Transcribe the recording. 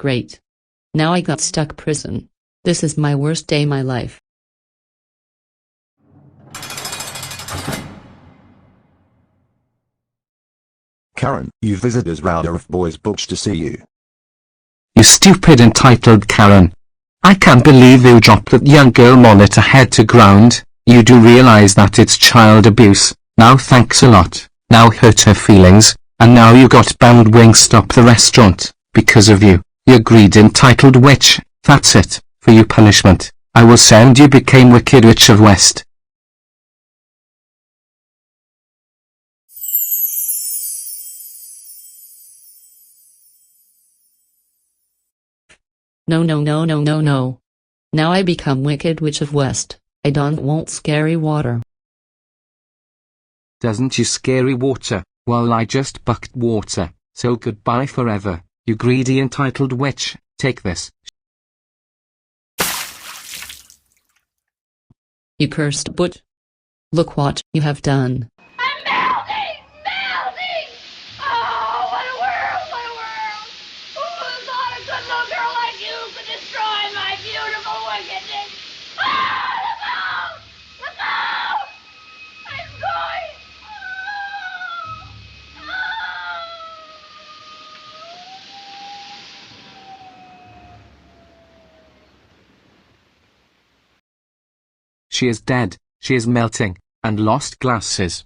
great. Now I got stuck prison. This is my worst day my life. Karen, you visited Rowdyruff Boys Butch to see you. You stupid entitled Karen. I can't believe you dropped that young girl monitor head to ground. You do realize that it's child abuse. Now thanks a lot. Now hurt her feelings, and now you got banned Wingstop the restaurant, because of you. You greedy entitled witch. That's it, for your punishment. I will send you became Wicked Witch of West. No no no no no no. Now I become Wicked Witch of West. I don't want scary water. Doesn't you scary water? Well, I just bucked water, so goodbye forever, you greedy entitled witch. Take this. You cursed butch. Look what you have done. I'm melting! Melting! Oh, what a world! What a world! Who thought a good little girl like you could destroy my beautiful wickedness? Ah, look out! Look out! I'm going! She is dead, she is melting, and lost glasses.